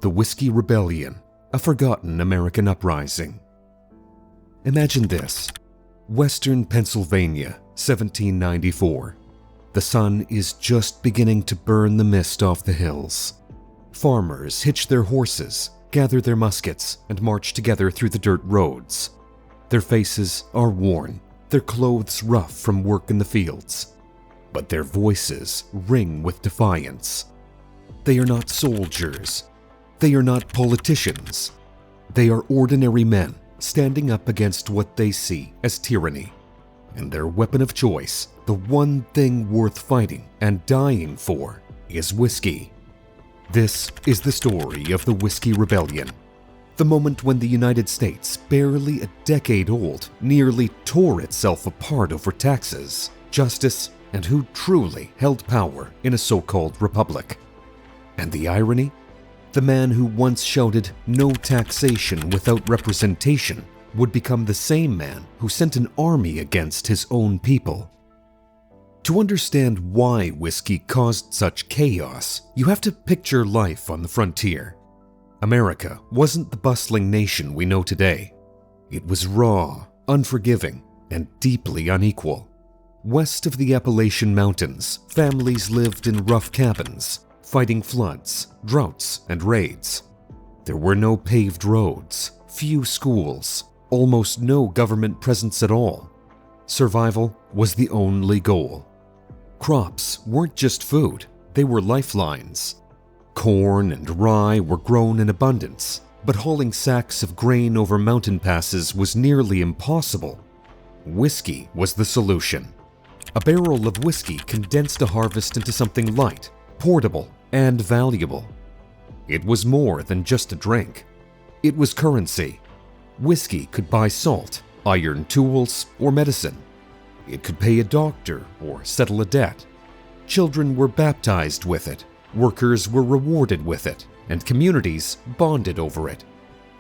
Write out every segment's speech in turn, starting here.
The Whiskey Rebellion, a forgotten American uprising. Imagine this: Western Pennsylvania, 1794. The sun is just beginning to burn the mist off the hills. Farmers hitch their horses, gather their muskets, and march together through the dirt roads. Their faces are worn, their clothes rough from work in the fields, but their voices ring with defiance. They are not soldiers. They are not politicians. They are ordinary men standing up against what they see as tyranny. And their weapon of choice, the one thing worth fighting and dying for, is whiskey. This is the story of the Whiskey Rebellion. The moment when the United States, barely a decade old, nearly tore itself apart over taxes, justice, and who truly held power in a so-called republic. And the irony? The man who once shouted "no taxation without representation" would become the same man who sent an army against his own people. To understand why whiskey caused such chaos, you have to picture life on the frontier. America wasn't the bustling nation we know today. It was raw, unforgiving, and deeply unequal. West of the Appalachian Mountains, families lived in rough cabins, fighting floods, droughts, and raids. There were no paved roads, few schools, almost no government presence at all. Survival was the only goal. Crops weren't just food, they were lifelines. Corn and rye were grown in abundance, but hauling sacks of grain over mountain passes was nearly impossible. Whiskey was the solution. A barrel of whiskey condensed a harvest into something light, portable, and valuable. It was more than just a drink. It was currency. Whiskey could buy salt, iron tools, or medicine. It could pay a doctor or settle a debt. Children were baptized with it, workers were rewarded with it, and communities bonded over it.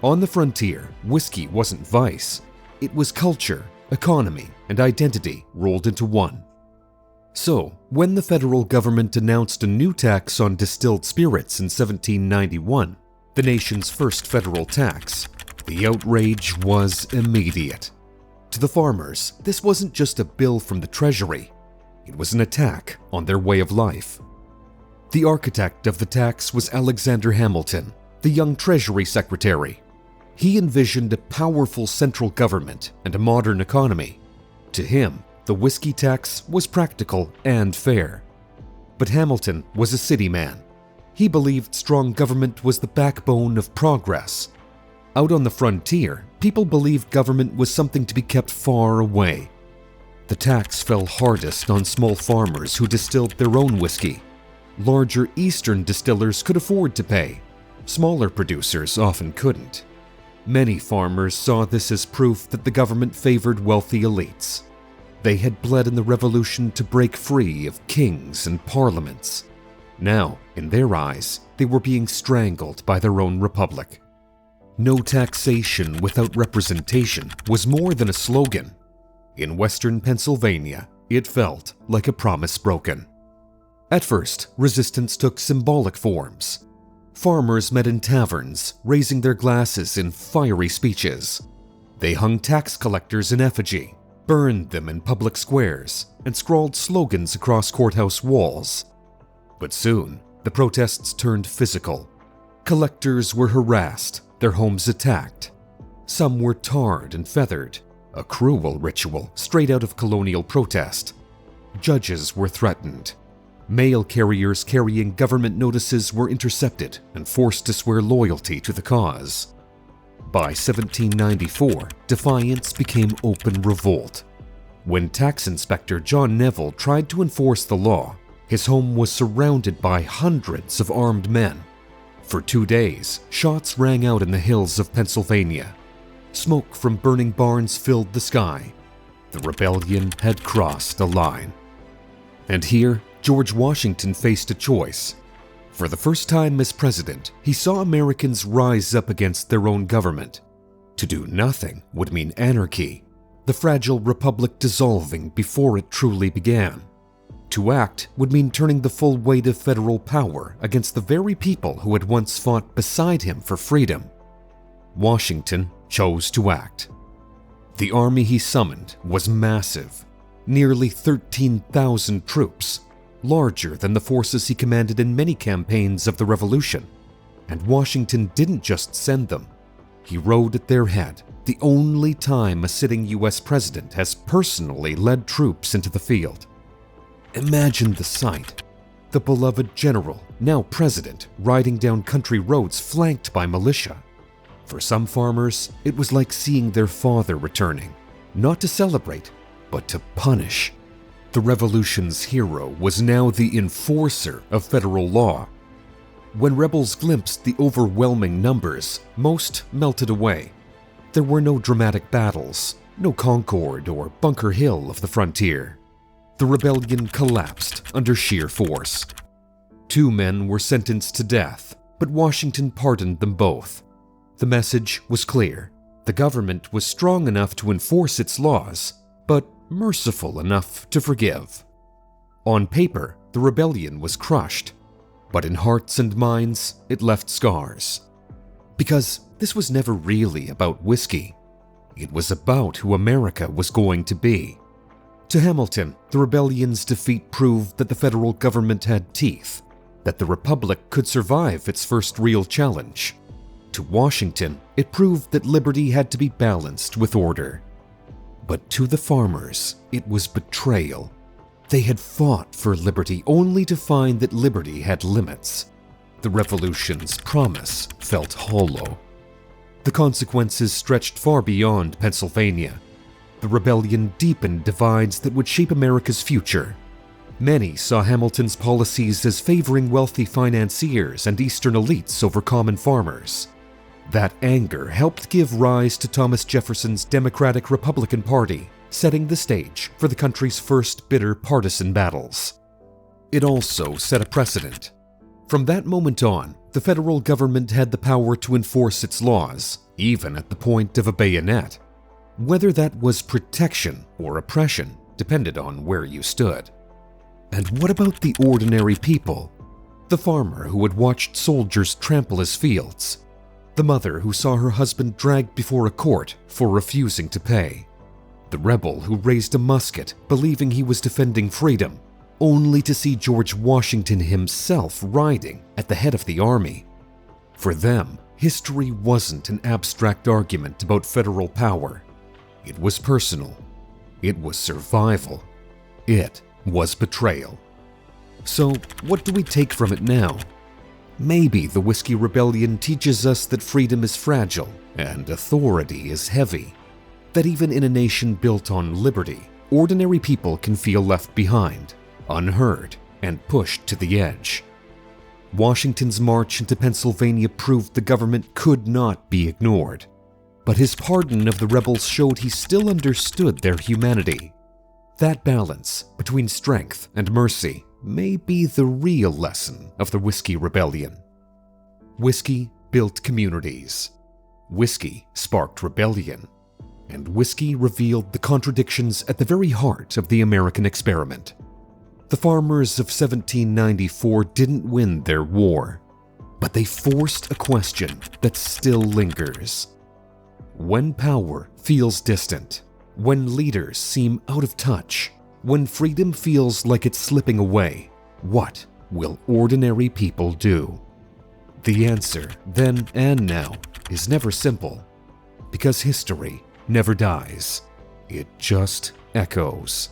On the frontier, whiskey wasn't vice. It was culture, economy, and identity rolled into one. So, when the federal government announced a new tax on distilled spirits in 1791, the nation's first federal tax, the outrage was immediate. To the farmers, this wasn't just a bill from the Treasury. It was an attack on their way of life. The architect of the tax was Alexander Hamilton, the young Treasury Secretary. He envisioned a powerful central government and a modern economy. To him, the whiskey tax was practical and fair. But Hamilton was a city man. He believed strong government was the backbone of progress. Out on the frontier, people believed government was something to be kept far away. The tax fell hardest on small farmers who distilled their own whiskey. Larger eastern distillers could afford to pay. Smaller producers often couldn't. Many farmers saw this as proof that the government favored wealthy elites. They had bled in the revolution to break free of kings and parliaments. Now, in their eyes, they were being strangled by their own republic. No taxation without representation was more than a slogan. In western Pennsylvania, it felt like a promise broken. At first, resistance took symbolic forms. Farmers met in taverns, raising their glasses in fiery speeches. They hung tax collectors in effigy, burned them in public squares, and scrawled slogans across courthouse walls. But soon, the protests turned physical. Collectors were harassed, their homes attacked. Some were tarred and feathered, a cruel ritual straight out of colonial protest. Judges were threatened. Mail carriers carrying government notices were intercepted and forced to swear loyalty to the cause. By 1794, defiance became open revolt. When tax inspector John Neville tried to enforce the law, his home was surrounded by hundreds of armed men. For 2 days, shots rang out in the hills of Pennsylvania. Smoke from burning barns filled the sky. The rebellion had crossed a line. And here, George Washington faced a choice. For the first time as president, he saw Americans rise up against their own government. To do nothing would mean anarchy, the fragile republic dissolving before it truly began. to act would mean turning the full weight of federal power against the very people who had once fought beside him for freedom. Washington chose to act. The army he summoned was massive, nearly 13,000 troops, larger than the forces he commanded in many campaigns of the Revolution. And Washington didn't just send them. He rode at their head, the only time a sitting US president has personally led troops into the field. Imagine the sight. The beloved general, now president, riding down country roads flanked by militia. For some farmers, it was like seeing their father returning, not to celebrate, but to punish. The revolution's hero was now the enforcer of federal law. When rebels glimpsed the overwhelming numbers, most melted away. There were no dramatic battles, no Concord or Bunker Hill of the frontier. The rebellion collapsed under sheer force. 2 men were sentenced to death, but Washington pardoned them both. The message was clear. The government was strong enough to enforce its laws, but merciful enough to forgive. On paper, the rebellion was crushed, but in hearts and minds, it left scars. Because this was never really about whiskey. It was about who America was going to be. To Hamilton, the rebellion's defeat proved that the federal government had teeth, that the Republic could survive its first real challenge. To Washington, it proved that liberty had to be balanced with order. But to the farmers, it was betrayal. They had fought for liberty only to find that liberty had limits. The revolution's promise felt hollow. The consequences stretched far beyond Pennsylvania. The rebellion deepened divides that would shape America's future. Many saw Hamilton's policies as favoring wealthy financiers and Eastern elites over common farmers. That anger helped give rise to Thomas Jefferson's Democratic-Republican Party, setting the stage for the country's first bitter partisan battles. It also set a precedent. From that moment on, the federal government had the power to enforce its laws, even at the point of a bayonet. Whether that was protection or oppression depended on where you stood. And what about the ordinary people? The farmer who had watched soldiers trample his fields. The mother who saw her husband dragged before a court for refusing to pay. The rebel who raised a musket believing he was defending freedom, only to see George Washington himself riding at the head of the army. For them, history wasn't an abstract argument about federal power. It was personal. It was survival. It was betrayal. So, what do we take from it now? Maybe the Whiskey Rebellion teaches us that freedom is fragile and authority is heavy. That even in a nation built on liberty, ordinary people can feel left behind, unheard, and pushed to the edge. Washington's march into Pennsylvania proved the government could not be ignored. But his pardon of the rebels showed he still understood their humanity. That balance between strength and mercy may be the real lesson of the Whiskey Rebellion. Whiskey built communities. Whiskey sparked rebellion. And whiskey revealed the contradictions at the very heart of the American experiment. The farmers of 1794 didn't win their war, but they forced a question that still lingers. When power feels distant, when leaders seem out of touch, when freedom feels like it's slipping away, what will ordinary people do? The answer, then and now, is never simple, because history never dies. It just echoes.